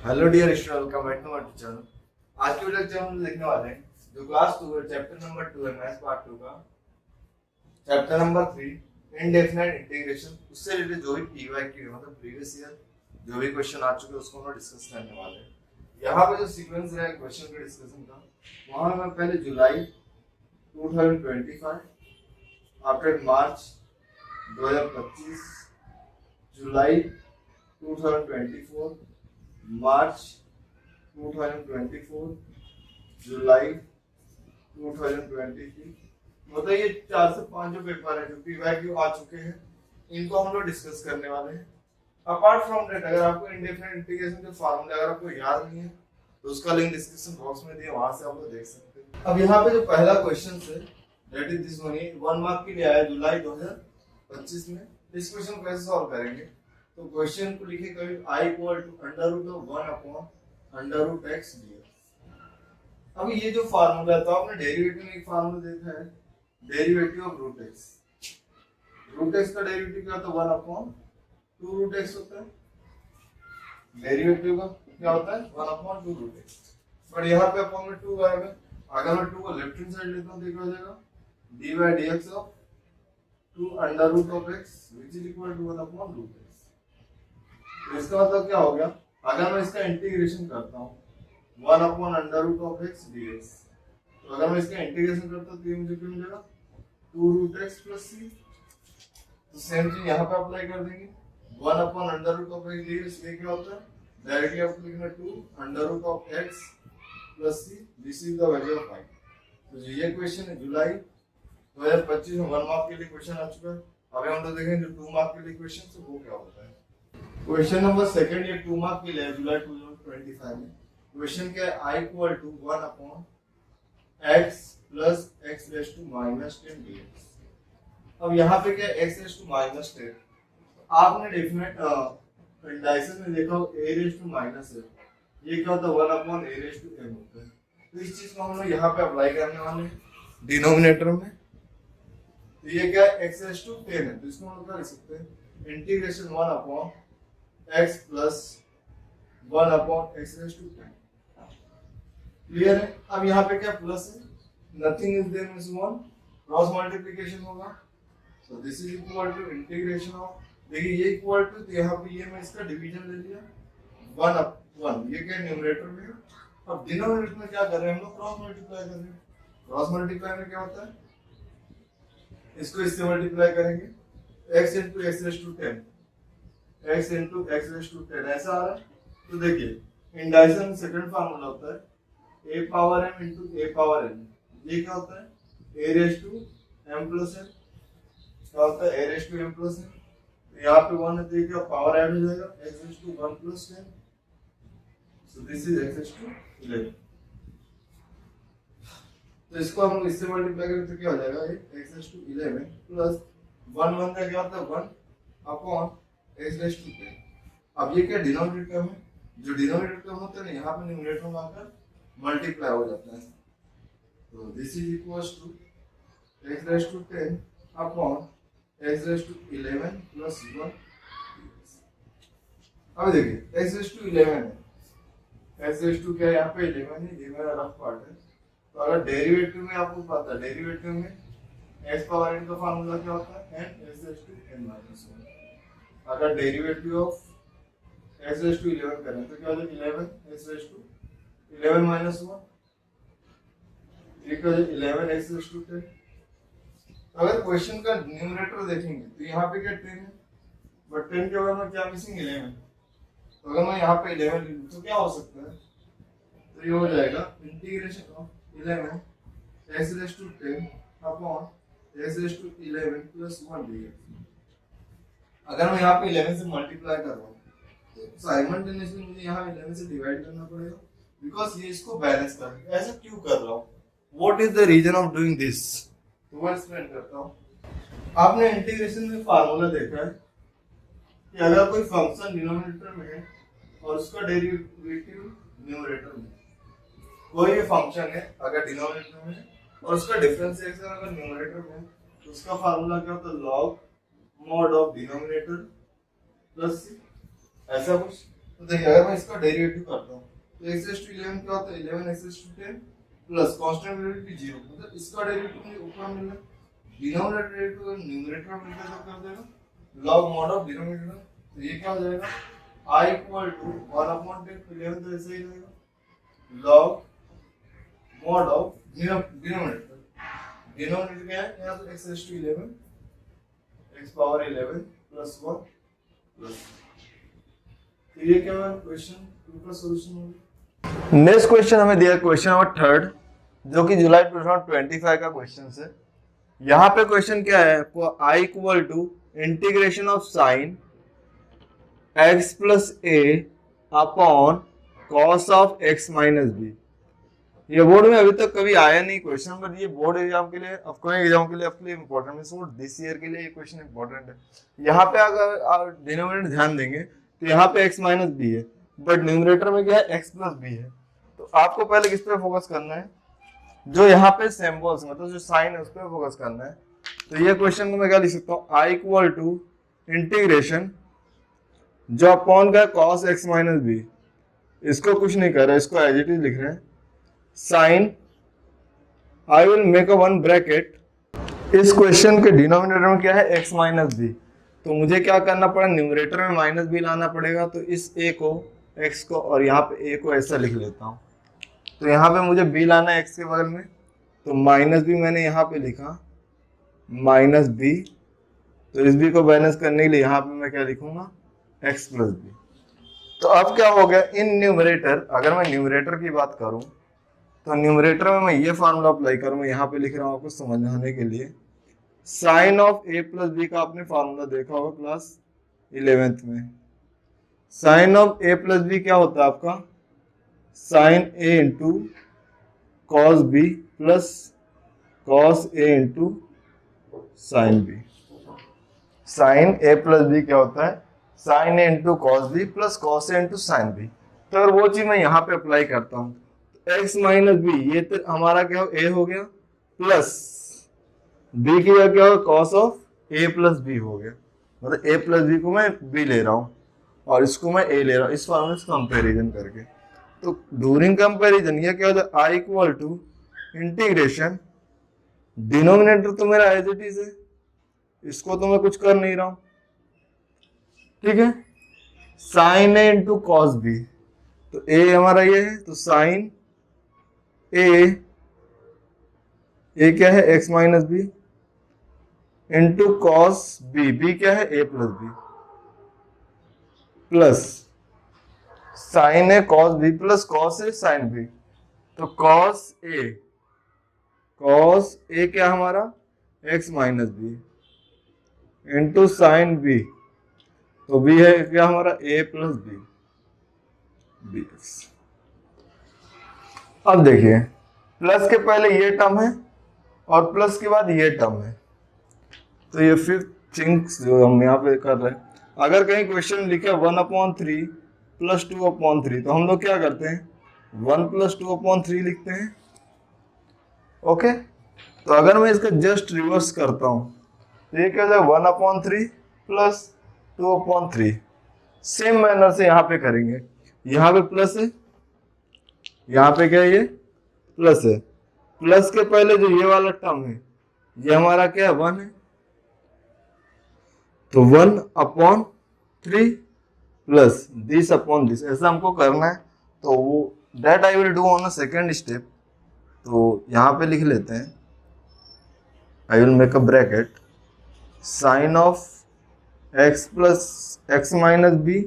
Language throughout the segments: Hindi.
Hello dear student, welcome back to my channel. आज की वीडियो लेक्चर हम देखने वाले हैं जो क्लास 2 है, चैप्टर नंबर 2 है मैथ्स पार्ट 2 का, चैप्टर नंबर 3 इनडेफिनाइट इंटीग्रेशन। उससे रिलेटेड जो भी पीवाईक्यू मतलब प्रीवियस ईयर जो भी क्वेश्चन आ चुके हैं उसको हम डिस्कस करने वाले हैं। यहाँ पे जो सीक्वेंस है क्वेश्चन के डिस्कशन का, वहां में पहले जुलाई 2025, आफ्टर मार्च 2025, जुलाई 2024, मार्च 2024, जुलाई 2023। मतलब ये 4 से 5 जो पेपर है जो पीवाईक्यू आ चुके हैं, इनको हम लोग डिस्कस करने वाले हैं। अपार्ट फ्रॉम दैट, अगर आपको इंडेफिनिट इंटीग्रेशन के फार्मूले अगर आपको याद नहीं है तो उसका लिंक डिस्क्रिप्शन बॉक्स में दिया, वहां से आप लोग देख सकते हैं। अब यहाँ पे जो पहला क्वेश्चन है that is this one, 1 mark के लिए आया जुलाई 2025 में। इस क्वेश्चन को कैसे सॉल्व करेंगे, तो क्वेश्चन को लिखे कभी i equal to under root of 1 upon under root x dx। अब ये जो फार्मूला है, तो आपने डेरिवेटिव में एक फार्मूला देखा है, derivative of root x। Root x का डेरिवेटिव क्या होता है, 1 अपॉन 2 रूट x होता है। डेरिवेटिव का क्या होता है, 1 अपॉन 2 रूट x। बट यहाँ पे अपॉन में 2 आएगा। अगर मैं 2 को लेफ्ट हैंड साइड लेता हूँ तो क्या हो जाएगा, dy dx of 2 under root of x which is equal to 1 upon root x। तो इसका मतलब क्या हो गया, अगर मैं इसका इंटीग्रेशन करता हूँ 1 upon under root of x dx, तो अगर मैं इसका इंटीग्रेशन करता हूँ तो ये मुझे क्या मिलेगा, 2 रूट x प्लस c। तो सेम चीज यहाँ पे अप्लाई कर देंगे, 1 upon under root of x dx। ये क्या होता है, डायरेक्टली आपको लिखना 2 under root of x plus c, this is the value of i। तो ये क्वेश्चन है जुलाई 2025 में 1 मार्क के लिए क्वेश्चन आ चुका है। अभी हम लोग देखेंगे जो 2 मार्क के लिए क्वेश्चन है वो क्या होता है। क्वेश्चन नंबर सेकंड, ये 2 मार्क के लिए जुलाई 2025 में। क्वेश्चन क्या है, i equal to 1 upon x plus x raise to minus 10 dx। अब यहाँ पे क्या x रेज टू माइनस 10, आपने डेफिनेट इंडाइसेस में देखा हो a रेज टू माइनस है, ये क्या होता है 1 upon a raise to m होता है। तो इस चीज को हम लोग यहाँ पे अप्लाई करने वाले हैं डिनोमिनेटर में। तो ये क्या है, x रेज टू 10 है, तो इसको हम लोग क्या लिख सकते हैं, integration 1 upon x plus 1 upon x raise to 10। Clear है। अब यहाँ पे क्या प्लस है, nothing is there means 1, cross multiplication होगा। So this is equal to integration of, देखिए ये इक्वल टू, तो यहाँ पे ये मैं इसका डिवीजन ले लिया 1 अप 1, ये क्या न्यूमरेटर में है। अब डिनोमिनेटर में क्या कर रहे हैं हम लोग, क्रॉस मल्टीप्लाई कर रहे हैं। क्रॉस मल्टीप्लाई में क्या होता है, इसको इससे मल्टीप्लाई करेंगे, x into x raise to 10, x into x raise to 10 ऐसा आ रहा है। तो देखिए इंडाइसन में सेकंड फार्मूला होता है a power m into a power n। ये क्या होता है, a raise to m plus n, क्या होता है a raise to m plus n। तो यहाँ पे 1 है तो ये क्या पावर ऐड हो जाएगा, x raise to 1 plus 10। So this is x raise to 11। तो इसको हम इससे मल्टीप्लाई करें तो क्या हो जाएगा, ये x रेज टू 11 प्लस 1 1 का क्या होता है 1 अपॉन x रेज टू 10। अब ये क्या डिनोमिनेटर टर्म है, जो डिनोमिनेटर टर्म होता है ना यहाँ पे न्यूमरेटर में आकर मल्टीप्लाई हो जाता है। तो this is equals to x raise to 10 upon x raise to 11 plus 1। अब देखिए x रेज टू 11 है, x रेज टू क्या है यहाँ पे 11 है, ये मेरा रफ पार्ट है। तो अगर डेरिवेटिव में आपको पता है, डेरिवेटिव में x पावर n का फार्मूला क्या होता है, n x raise to n minus 1। अगर derivative of x raise to 11 करें तो क्या हो जाएगा, 11 x रेज टू 11 माइनस 1, ये क्या हो जाएगा 11 x रेज टू 10। अगर क्वेश्चन का न्यूमरेटर देखेंगे तो यहाँ पे क्या 10 है, बट 10 के बाद में क्या मिसिंग 11। तो अगर मैं यहाँ पे 11 लिख दूं तो क्या हो सकता है, तो ये हो जाएगा integration of 11 x raise to 10 upon x raise to 11 plus 1 dx। अगर मैं यहाँ पे 11 से मल्टीप्लाई कर रहा हूँ तो साइमल्टेनियसली मुझे यहाँ 11 से डिवाइड करना पड़ेगा, बिकॉज ये इसको बैलेंस कर रहा है। ऐसा क्यों कर रहा हूँ, what is the reason of doing this, तो मैं एक्सप्लेन करता हूँ। आपने इंटीग्रेशन में फार्मूला देखा है कि अगर कोई फंक्शन डिनोमिनेटर में है और उसका डेरिवेटिव न्यूमरेटर में, कोई भी फंक्शन है अगर डिनोमिनेटर में है और उसका डिफरेंशिएशन अगर न्यूमरेटर में है, तो उसका फार्मूला क्या होता है, log mod of denominator plus C, ऐसा कुछ। तो देखिए अगर मैं इसका डेरिवेटिव करता हूँ तो x रेज़ टू 11 क्या होता है 11 x raise to 10 plus constant variable 0, मतलब इसका डेरिवेटिव मुझे ऊपर मिल रहा है, डिनोमिनेटर डेरिवेटिव न्यूमरेटर में मिलकर जो कर देगा log mod ऑफ डिनोमिनेटर, तो ये क्या हो जाएगा I इक्वल टू 1/10, 11 तो ऐसे ही रहेगा log mod of denominator, denominator क्या है यहाँ तो x raise to 11 x power 11 plus 1 plus, तो ये क्या है क्वेश्चन 2 का सॉल्यूशन हो गया। नेक्स्ट क्वेश्चन हमें दिया क्वेश्चन नंबर 3 जो कि जुलाई 2025 का क्वेश्चन है। यहाँ पे क्वेश्चन क्या है आपको I equal to integration of sine x plus a upon cos of x minus b। ये बोर्ड में अभी तक कभी आया नहीं क्वेश्चन, बट ये बोर्ड एग्जाम के लिए अपकमिंग एग्जाम के लिए आपके लिए इंपॉर्टेंट है, सो दिस ईयर के लिए ये क्वेश्चन इंपॉर्टेंट है। यहाँ पे अगर आप डिनोमिनेटर ध्यान देंगे तो यहाँ पे x माइनस बी है, बट न्यूमरेटर में क्या है x प्लस बी है। तो आपको पहले किस पे फोकस करना है, जो यहाँ पे सिंबल्स मतलब जो साइन है उस पर फोकस करना है। तो ये क्वेश्चन को मैं क्या लिख सकता हूँ I इक्वल टू इंटीग्रेशन जो अपॉन का कॉस x माइनस बी, इसको कुछ नहीं कर रहा है, इसको एज इट इज लिख रहे हैं sine I will make a one bracket, इस क्वेश्चन के डिनोमिनेटर में क्या है x माइनस बी, तो मुझे क्या करना पड़ा न्यूमरेटर में माइनस बी लाना पड़ेगा। तो इस a को x को और यहाँ पे a को ऐसा लिख लेता हूँ, तो यहाँ पे मुझे b लाना है x के बगल में, तो माइनस बी मैंने यहाँ पे लिखा माइनस बी, तो इस b को बैलेंस करने के लिए यहाँ पे मैं क्या लिखूंगा x प्लस बी। तो अब क्या हो गया इन न्यूमरेटर, अगर मैं न्यूमरेटर की बात करूं तो न्यूमरेटर में मैं ये फार्मूला अप्लाई करूं, मैं यहाँ पे लिख रहा हूँ आपको समझाने के लिए, sine of a plus B का आपने फार्मूला देखा होगा क्लास 11th में। Sine of a plus B क्या होता है आपका sine a into cos B plus cos a into sine B. Sine a plus B क्या होता है sine a into cos B plus cos a into sine B. तो अगर वो चीज मैं यहाँ पे अप्लाई करता हूँ x माइनस बी, ये तो हमारा क्या हो a हो गया, प्लस b की जगह क्या हो cos of a plus B हो गया, मतलब a प्लस बी को मैं b ले रहा हूँ और इसको मैं a ले रहा हूँ, इस फॉर्मूले से कंपेरिजन करके। तो ड्यूरिंग कंपेरिजन ये क्या होता है I equal to integration, denominator तो मेरा एज इट इज है, इसको तो मैं कुछ कर नहीं रहा हूं, ठीक है, sine a into cos B, तो a हमारा ये है, तो साइन a क्या है x minus b into cos b, b क्या है a plus B, plus sine a cos B plus cos a sine B, तो कॉस a क्या हमारा x minus b into sine B, तो बी है क्या हमारा a प्लस बी एक्स। अब देखिए प्लस के पहले ये टर्म है और प्लस के बाद ये टर्म है, तो ये फिफ्थ थिंग्स जो हम यहाँ पे कर रहे हैं, अगर कहीं क्वेश्चन लिखे 1/3 प्लस 2/3 तो हम लोग क्या करते हैं 1 प्लस 2/3 लिखते हैं, ओके। तो अगर मैं इसका जस्ट रिवर्स करता हूँ तो ये क्या हो जाए 1/3 प्लस 2/3, सेम मैनर से यहाँ पे करेंगे, यहाँ पे प्लस है, यहाँ पे क्या है ये प्लस है, प्लस के पहले जो ये वाला टर्म है ये हमारा क्या है 1 है, तो 1/3 प्लस दिस अपॉन दिस, ऐसा हमको करना है। तो वो that I will do on a second step, तो यहाँ पे लिख लेते हैं I will make a bracket sine of x plus x minus b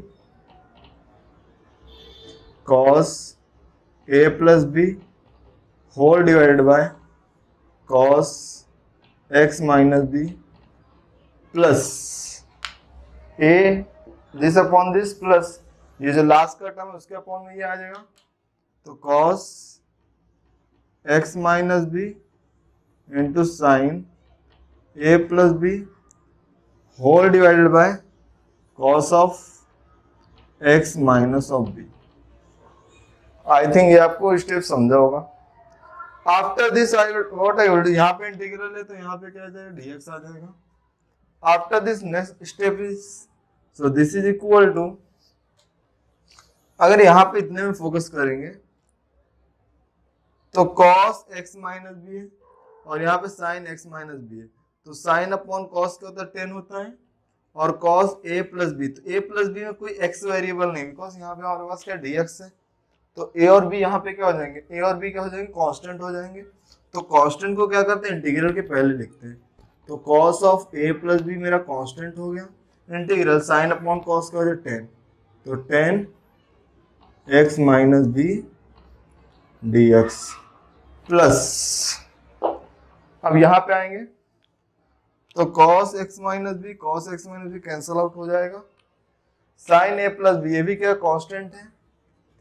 cos a plus b whole divided by cos x minus b plus a this upon this, plus ये जो लास्ट का टर्म है उसके अपॉन में ये आ जाएगा, तो cos x minus b into sine a plus b whole divided by cos of x minus of b। I think ये आपको स्टेप समझा होगा। After this what I will do, यहाँ पे इंटीग्रल है तो यहाँ पे क्या आ जाएगा dx आ जाएगा। After this next step is, so this is equal to अगर यहाँ पे इतने में फोकस करेंगे तो कॉस एक्स माइनस बी है और यहाँ पे साइन एक्स माइनस बी है, तो साइन अपॉन कॉस क्या होता है 10 होता है, और कॉस ए प्लस बी, तो ए प्लस बी में कोई एक्स वेरिएबल नहीं, बिकॉज यहाँ पे हमारे पास क्या dx है, तो ए और बी यहाँ पे क्या हो जाएंगे, ए और बी क्या हो जाएंगे, कांस्टेंट हो जाएंगे। तो कांस्टेंट को क्या करते हैं, इंटीग्रल के पहले लिखते हैं, तो cos of a plus b मेरा कांस्टेंट हो गया, इंटीग्रल साइन अपॉन कॉस का हो जाए 10, तो 10 x minus b dx plus, अब यहाँ पे आएंगे तो cos x minus b cancel out हो जाएगा, साइन ए प्लस बी, ये भी क्या कांस्टेंट है,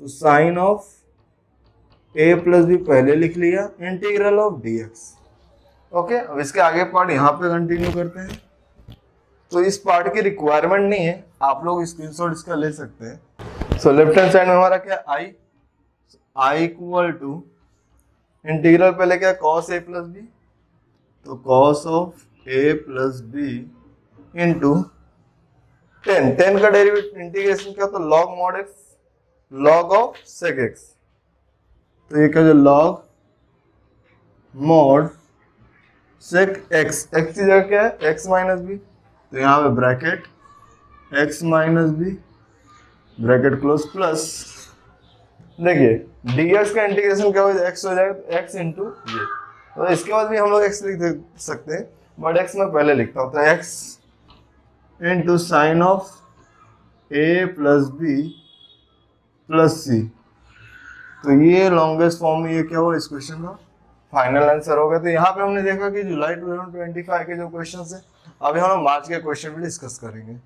तो sine of a plus b पहले लिख लिया, इंटीग्रल ऑफ dx। ओके, अब इसके आगे पार्ट यहाँ पे कंटिन्यू करते हैं। तो इस पार्ट की रिक्वायरमेंट नहीं है, आप लोग स्क्रीनशॉट इसका ले सकते हैं। सो लेफ्ट हैंड साइड में हमारा क्या आई इक्वल टू इंटीग्रल पहले क्या cos a प्लस बी, तो cos of a plus b into 10 का डेरिवेटिव इंटीग्रेशन क्या, तो log mod x, log of sec x, तो ये क्या जो log mod sec x, x की जगह क्या है x माइनस बी, तो यहाँ पे bracket x minus b bracket close plus, देखिए dx का इंटीग्रेशन क्या हो जाएगा, x हो जाएगा x इंटू ये, तो इसके बाद भी हम लोग x लिख सकते हैं, बट x मैं पहले लिखता हूँ, तो x into sine of a plus B plus C, तो ये लॉन्गेस्ट फॉर्म में ये क्या हुआ इस क्वेश्चन का फाइनल आंसर होगा। तो यहाँ पे हमने देखा कि जुलाई 2025 के जो क्वेश्चन है, अभी हम लोग मार्च के क्वेश्चन भी डिस्कस करेंगे।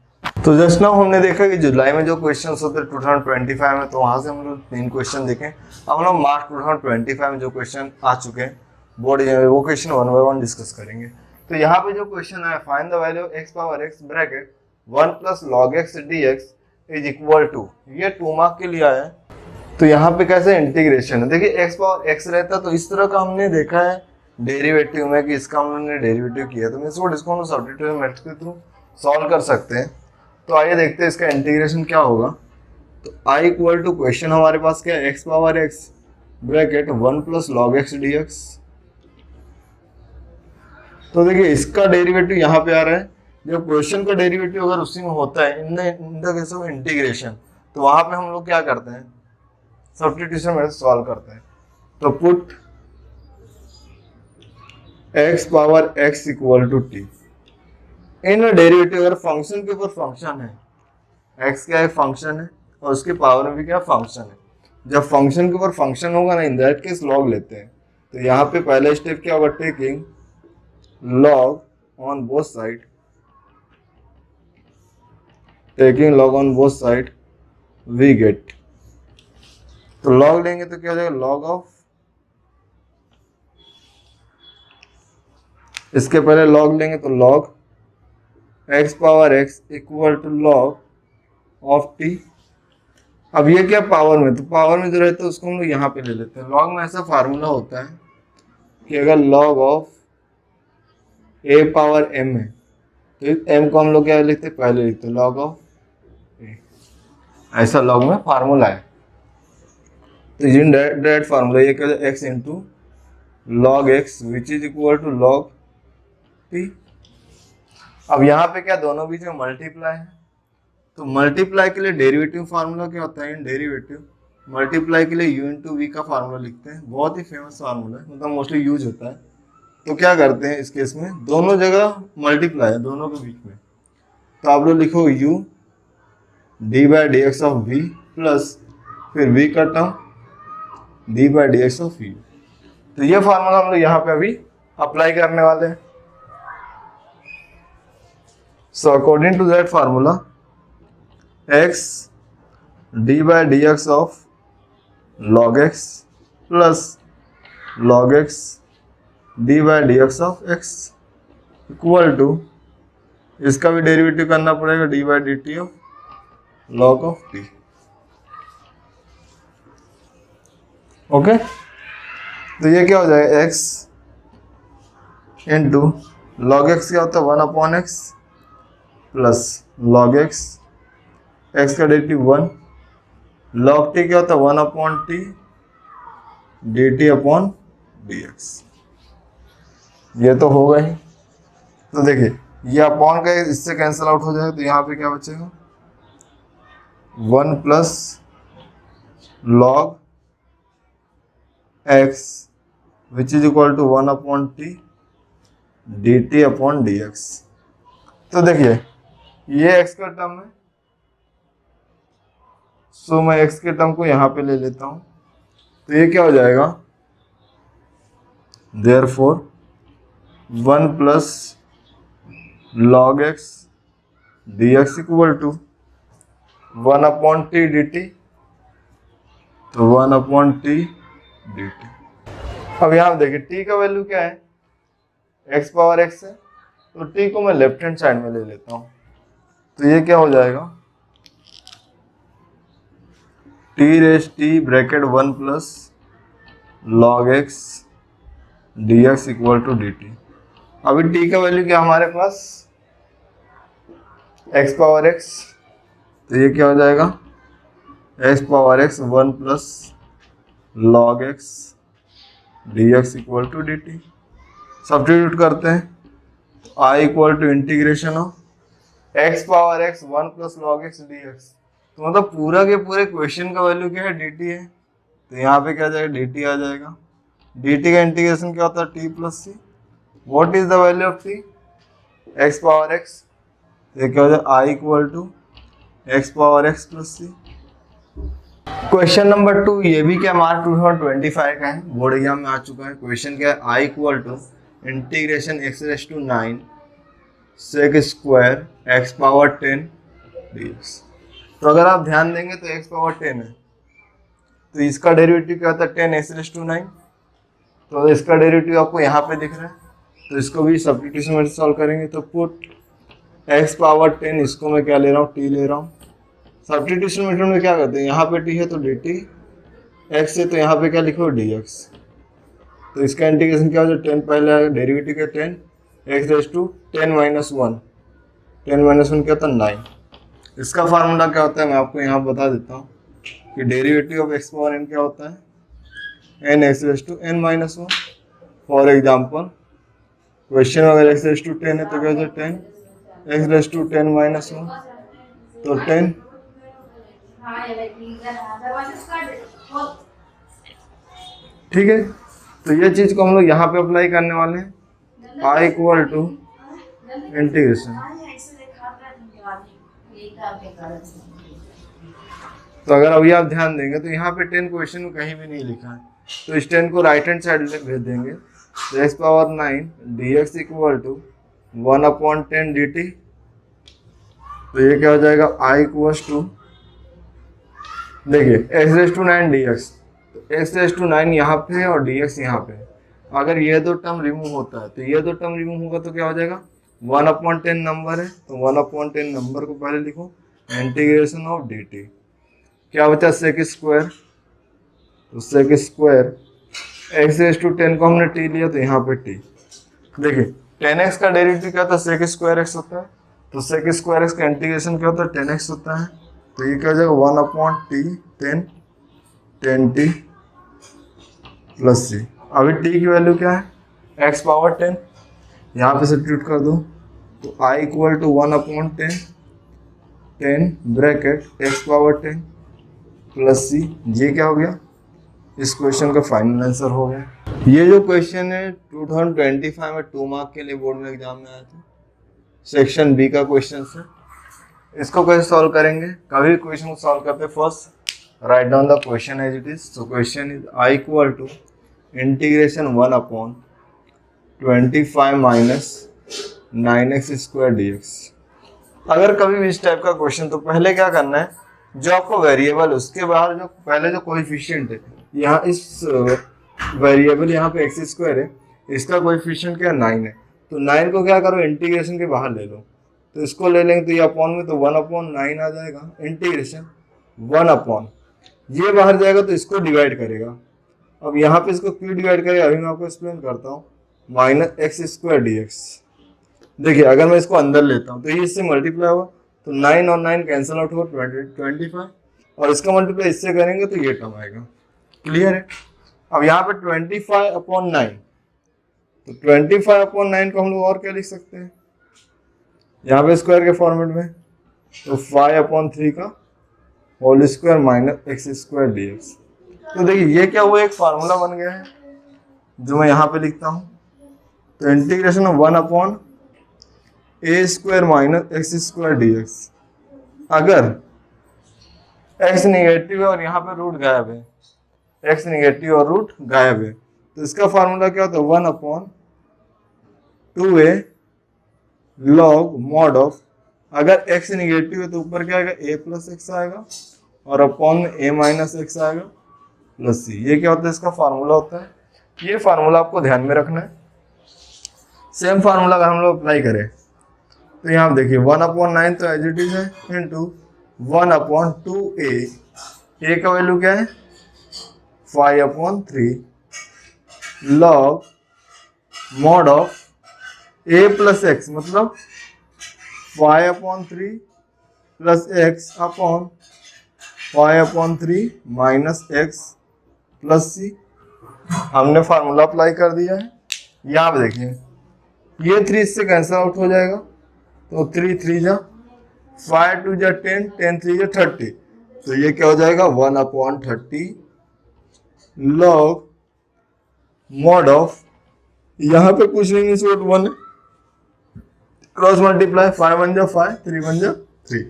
तो जस्ट नाउ हमने देखा कि जुलाई में जो क्वेश्चंस होते हैं 2025 में, तो वहाँ से हम लोग 3 क्वेश्चन देखें। अब हम लोग मार्च 2025 में जो क्वेश्चन आ चुके हैं बोर्ड, वो क्वेश्चन 1 बाय 1 डिस्कस करेंगे। तो यहाँ पे जो क्वेश्चन है, find the value of x power x bracket 1 plus log x dx is equal to, ये 2 मार्क के लिए आया है। तो यहाँ पे कैसे इंटीग्रेशन है, देखिए x पावर x रहता है तो इस तरह का हमने देखा है डेरिवेटिव में कि इसका हमने डेरिवेटिव किया, तो इसको हम सब्स्टिट्यूशन मेथड के थ्रू सॉल्व कर सकते हैं। तो आइए देखते हैं इसका इंटीग्रेशन क्या होगा। तो i इक्वल टू क्वेश्चन हमारे पास क्या है, x power x bracket 1 plus log x dx, तो देखिए इसका डेरिवेटिव यहाँ पे आ रहा है, जब क्वेश्चन का डेरिवेटिव अगर उसी में होता है in the case of integration, तो वहां पे हम लोग क्या करते हैं, सब्स्टिट्यूशन मेथड सॉल्व करते हैं। तो put x power x equal to t in derivative, अगर फंक्शन के ऊपर फंक्शन है, x क्या है फंक्शन है और उसके पावर में भी क्या फंक्शन है, जब फंक्शन के ऊपर फंक्शन होगा ना, इन दैट केस लॉग लेते हैं। तो यहाँ पे पहला स्टेप क्या होगा, taking log on both side, taking log on both side we get, तो log लेंगे तो क्या हो जाएगा, log ऑफ, इसके पहले log लेंगे तो log x power x equal to log of t। अब ये क्या पावर में, तो पावर में जो रहता है उसको हम लोग यहाँ पे ले लेते हैं। log में ऐसा फार्मूला होता है कि अगर log of a power m है तो इस m को हम लोग क्या लिखते हैं, पहले लिखते हैं log ऑफ a, ऐसा log में फार्मूला है। तो ये डायरेक्ट फार्मूला, ये क्या है x into log x which is equal to log t। अब यहाँ पे क्या दोनों बीच में मल्टीप्लाई है, तो मल्टीप्लाई के लिए डेरिवेटिव फार्मूला क्या होता है, इन डेरिवेटिव मल्टीप्लाई के लिए u इंटू वी का फार्मूला लिखते हैं, बहुत ही फेमस फार्मूला है, मतलब मोस्टली यूज होता है। तो क्या करते हैं इस केस में, दोनों जगह मल्टीप्लाई है दोनों के बीच में, तो आप लोग लिखो u D by d x of v plus फिर v का term D by d x of u। तो ये फार्मूला हम लोग यहाँ पे अभी अप्लाई करने वाले हैं। So according to that formula x d by d x of log x plus log x d by d x of x equal to, इसका भी डेरिवेटिव करना पड़ेगा d by d t of log of t। Okay, तो ये क्या हो जाएगा, x इंटू log x क्या होता है 1 upon x plus log x, x का डेरिवेटिव 1 log t क्या होता है 1/t dt अपॉन dx। ये तो होगा ही। तो देखिए ये अपॉन का इससे कैंसिल आउट हो जाएगा, तो यहाँ पे क्या बचेगा 1 plus log x which is equal to 1/t dt upon dx। तो देखिए ये x का टर्म है, सो मैं x के टर्म को यहाँ पे ले लेता हूँ, तो ये क्या हो जाएगा therefore 1 plus log x dx equal to 1/t dt, तो 1/t dt। अब यहाँ देखिए t का वैल्यू क्या है x पावर x है, तो t को मैं लेफ्ट हैंड साइड में ले लेता हूँ, तो ये क्या हो जाएगा t raise t bracket 1 plus log x dx equal to dt। अभी t का वैल्यू क्या हमारे पास x पावर x, तो ये क्या हो जाएगा x power x 1 plus log x dx equal to dt। Substitute करते हैं, i equal to integration of x power x 1 plus log x dx। तो मतलब पूरा के पूरे क्वेश्चन का वैल्यू क्या है dt है, तो यहाँ पे क्या जाएगा dt आ जाएगा। dt का इंटीग्रेशन क्या होता है t plus c. What is the value of t x power x, ये क्या हो जाएगा i equal to x power x plus c. Question number 2 ये भी क्या मार्क 2025 का है, बोर्ड एग्जाम में आ चुका है। क्वेश्चन क्या है i equal to integration x raise to 9 sec square x power 10 dx। तो अगर आप ध्यान देंगे तो x पावर 10 है, तो इसका डेरिवेटिव क्या होता है 10 x रेज़ टू 9, तो इसका डेरिवेटिव आपको यहाँ पे दिख रहा है, तो इसको भी सब्स्टिट्यूशन में सॉल्व करेंगे। तो पुट x पावर 10, इसको मैं क्या ले रहा हूँ t ले रहा हूँ। सब्स्टिट्यूशन मेथड में क्या करते हैं, यहाँ पे t है तो dt, x है तो यहाँ पे क्या लिखो dx। तो इसका इंटीग्रेशन क्या हो जाए 10 पहले आएगा, डेरिवेटिव का 10 x raise to 10 minus 1, 10 minus 1 क्या होता है 9। इसका फार्मूला क्या होता है मैं आपको यहाँ बता देता हूँ कि derivative of x power n क्या होता है n x raise to n minus 1। For example question अगर x रेज़ टू 10 है तो क्या हो जाए 10 x रेज़ टू 10 माइनस 1, तो 10। ठीक है, तो ये चीज को हम लोग यहाँ पे अप्लाई करने वाले हैं। i इक्वल टू इंटीग्रेशन, तो अगर अभी आप ध्यान देंगे तो यहाँ पे 10 क्वेश्चन में कहीं भी नहीं लिखा है, तो इस 10 को राइट हैंड साइड में भेज देंगे। तो x power 9 dx equal to 1/10 dt, तो ये क्या हो जाएगा i इक्वल टू, देखिए x raise to 9 dx, x raise to 9 यहाँ पे है और dx यहाँ पे है। अगर ये दो टर्म रिमूव होता है तो ये दो टर्म रिमूव होगा तो क्या हो जाएगा 1/10 नंबर है, तो 1/10 नंबर को पहले लिखो, इंटीग्रेशन ऑफ dt क्या बचा सेक स्क्वायर, तो sec square x raise to 10 को हमने t लिया तो यहाँ पे t। देखिए 10x का डेरिवेटिव क्या होता है सेक स्क्वायर x होता है, तो सेक स्क्वायर x का इंटीग्रेशन क्या होता है 10x होता है, तो ये क्या हो जाएगा 1/t 10t प्लस c। अभी t की वैल्यू क्या है x पावर 10, यहाँ पे सब्स्टिट्यूट कर दो, तो i equal to 1/10 10 bracket x power 10 plus c। ये क्या हो गया इस क्वेश्चन का फाइनल आंसर हो गया। ये जो क्वेश्चन है 2025 में 2 मार्क के लिए बोर्ड में एग्जाम में आया था, सेक्शन बी का क्वेश्चन है। इसको कैसे सॉल्व करेंगे, कभी क्वेश्चन को सॉल्व करते first write down the question as it is. So question is i equal to integration 1/25 minus 9x square dx। अगर कभी भी इस टाइप का क्वेश्चन, तो पहले क्या करना है, जो आपको वेरिएबल उसके बाहर जो पहले जो कोएफिशिएंट है, यहाँ इस वेरिएबल यहाँ पे x स्क्वायर है, इसका कोएफिशिएंट क्या 9 है, तो 9 को क्या करो इंटीग्रेशन के बाहर ले लो, तो इसको ले लेंगे तो ये अपॉन में, तो 1/9 आ जाएगा, इंटीग्रेशन 1/, ये बाहर जाएगा तो इसको डिवाइड करेगा। अब यहाँ पे इसको क्यों डिवाइड करेगा अभी मैं आपको एक्सप्लेन करता हूँ, माइनस एक्स स्क्वायर dx। देखिए अगर मैं इसको अंदर लेता हूँ तो ये इससे मल्टीप्लाई हुआ, तो 9 और 9 कैंसिल आउट हुआ 25, और इसका मल्टीप्लाई इससे करेंगे तो ये टर्म आएगा। क्लियर है? अब यहाँ पे 25/9, तो 25/9 को हम लोग और क्या लिख सकते हैं यहाँ पे स्क्वायर के फॉर्मेट में, तो 5/3 का whole square minus x square dx। तो देखिए ये क्या हुआ, एक फार्मूला बन गया है जो मैं यहाँ पे लिखता हूँ। तो integration of 1/a² minus x square dx। अगर x निगेटिव है और यहाँ पे रूट गायब है, x निगेटिव और रूट गायब है, तो इसका फार्मूला क्या होता है 1/2a log mod ऑफ, अगर x निगेटिव है तो ऊपर क्या आएगा a प्लस एक्स आएगा और अपॉन में a माइनस एक्स आएगा प्लस c। ये क्या होता है, इसका फार्मूला होता है। ये फार्मूला आपको ध्यान में रखना है। सेम फार्मूला अगर हम लोग अप्लाई करें तो यहाँ देखिए 1/9 तो एज इट इज है इंटू 1/2a, a का वैल्यू क्या है 5/3 log mod of a plus X, मतलब 5/3 plus X upon 5/3 minus X plus C. हमने फार्मूला अप्लाई कर दिया है। यहाँ पे देखिए ये 3 इससे कैंसिल आउट हो जाएगा, तो 3 3 जा 5 2 जा 10 10 3 जा 30, तो ये क्या हो जाएगा 1/30 log mod ऑफ, यहाँ पे कुछ नहीं इस वोट 1 क्रॉस मल्टीप्लाई 5 1 जा 5 3 1 जा 3,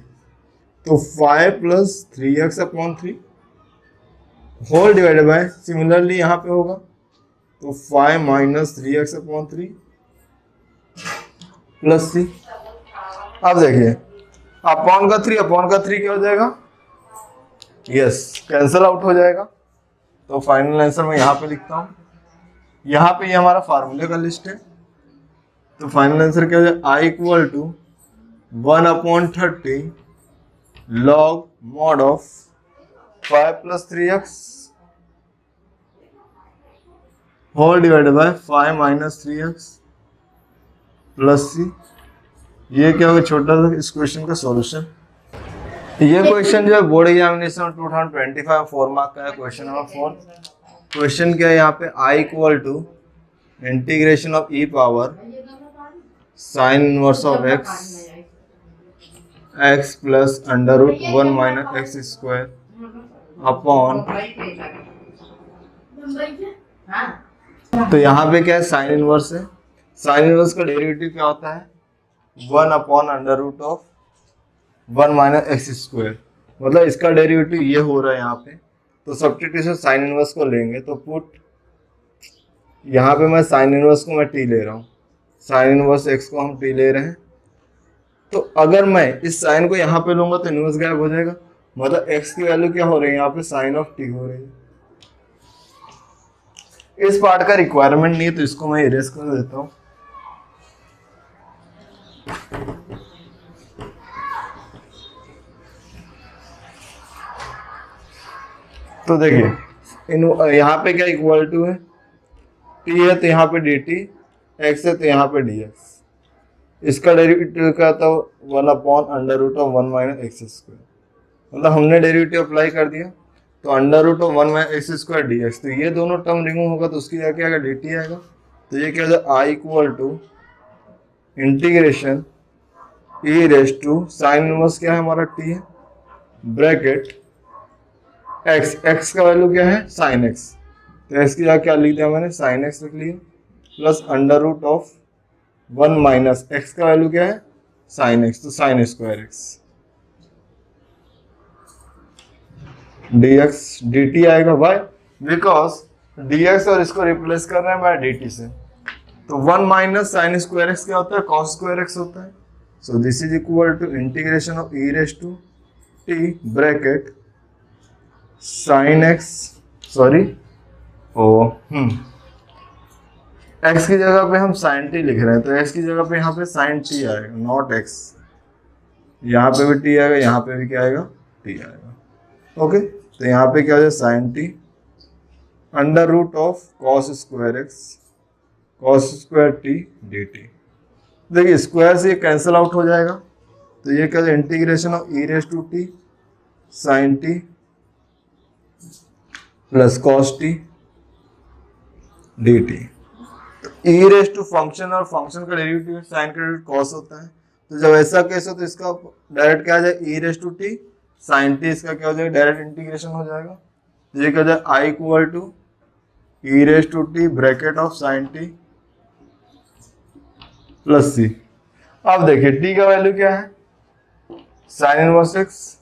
तो 5 plus 3x upon 3 whole divided by, similarly यहाँ पे होगा तो 5 minus 3x upon 3 plus c। अब देखिए अपॉन का 3 क्या हो जाएगा, यस कैंसल आउट हो जाएगा। तो फाइनल आंसर मैं यहाँ पे लिखता हूँ। यहाँ पे ये हमारा फार्मूले का लिस्ट है। तो फाइनल आंसर क्या हो जाएगा, i equal to 1/30 log mod of 5 plus 3x whole divided by 5 minus 3x plus c। ये क्या होगा, छोटा सा इस क्वेश्चन का सॉल्यूशन। ये क्वेश्चन जो है बोर्ड एग्जामिनेशन 2025 4 मार्क का है, क्वेश्चन नंबर 4। क्वेश्चन क्या है यहाँ पे, i equal to integration of e power sine inverse of x plus under root 1 minus x square upon, तो यहाँ पे क्या है साइन इनवर्स है। साइन इनवर्स का डेरिवेटिव क्या होता है 1/√1 माइनस एक्स स्क्वायर, मतलब इसका डेरिवेटिव ये हो रहा है यहाँ पे। तो सब्स्टिट्यूशन साइन इनवर्स को लेंगे तो पुट, यहाँ पे मैं साइन इनवर्स को मैं t ले रहा हूँ, साइन इनवर्स x को हम t ले रहे हैं। तो अगर मैं इस साइन को यहाँ पे लूंगा तो इनवर्स गायब हो जाएगा, मतलब x की वैल्यू क्या हो रही है यहाँ पे साइन ऑफ t हो रही है। इस पार्ट का रिक्वायरमेंट नहीं है तो इसको मैं इरेज कर देता हूँ। तो देखिए यहाँ पे क्या इक्वल टू है, t है तो यहाँ पे dt, x है तो यहाँ पे dx। इसका डेरिवेटिव क्या था 1/√1 माइनस एक्स स्क्वायर, मतलब हमने डेरिवेटिव अप्लाई कर दिया तो √1 माइनस एक्स स्क्वायर dx। तो ये दोनों टर्म रिमूव होगा तो उसकी क्या आएगा dt आएगा। तो ये क्या होगा i equal to integration e raise to sine inverse क्या है हमारा t है ब्रैकेट x का वैल्यू क्या है साइन x, तो x की जगह क्या लिख दिया मैंने साइन x लिख लिया प्लस √1 माइनस x का वैल्यू क्या है साइन x, तो sine square x dx dt आएगा। वाई, बिकॉज dx और इसको रिप्लेस कर रहे हैं बाय dt से। तो 1 माइनस साइन स्क्वायर x क्या होता है कॉस स्क्वायर x होता है। So this is equal to integration of e raise to t bracket sine x, sorry x की जगह पे हम साइन t लिख रहे हैं, तो x की जगह पे यहाँ पे साइन t आएगा नॉट x, यहाँ पे भी t आएगा, यहाँ पे भी क्या आएगा t आएगा। ओके, तो यहाँ पे क्या हो जाए sine t under root of cos square x cos square t dt। देखिए स्क्वायर से ये कैंसिल आउट हो जाएगा, तो ये क्या integration of e raise to t sine t plus cos t d t. E raise to function और फंक्शन का डेरिवेटिव साइन का डेरिवेटिव कॉस होता है, तो जब ऐसा केस हो तो इसका डायरेक्ट क्या आ जाए E raise to T sine T, इसका क्या हो जाएगा डायरेक्ट इंटीग्रेशन हो जाएगा, तो ये क्या हो जाए I equal to E raise to T bracket of sine T plus C. अब देखिए टी का वैल्यू क्या है साइन इनवर्स एक्स,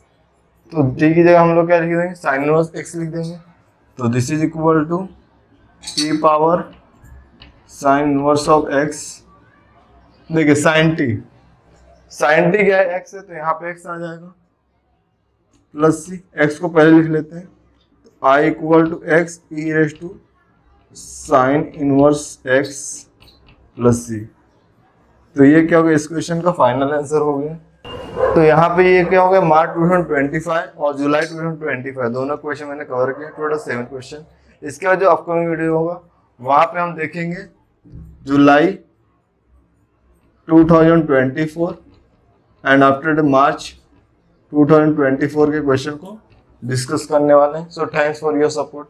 तो टी की जगह हम लोग क्या लिख देंगे साइन इनवर्स एक्स लिख देंगे, तो this is equal to t power sine inverse of x. देखिए साइन टी क्या है एक्स है, तो यहाँ पे एक्स आ जाएगा प्लस सी, एक्स को पहले लिख लेते हैं, तो I equal to X E raise to sine inverse X plus C. तो ये क्या हो गया इस क्वेश्चन का फाइनल आंसर हो गया। तो यहाँ पे ये क्या हो गया मार्च 2025 और जुलाई 2025 दोनों क्वेश्चन मैंने कवर किए, टोटल 7 क्वेश्चन। इसके बाद जो अपकमिंग वीडियो होगा वहां पे हम देखेंगे जुलाई 2024 एंड आफ्टर मार्च 2024 के क्वेश्चन को डिस्कस करने वाले हैं। So thanks for your support.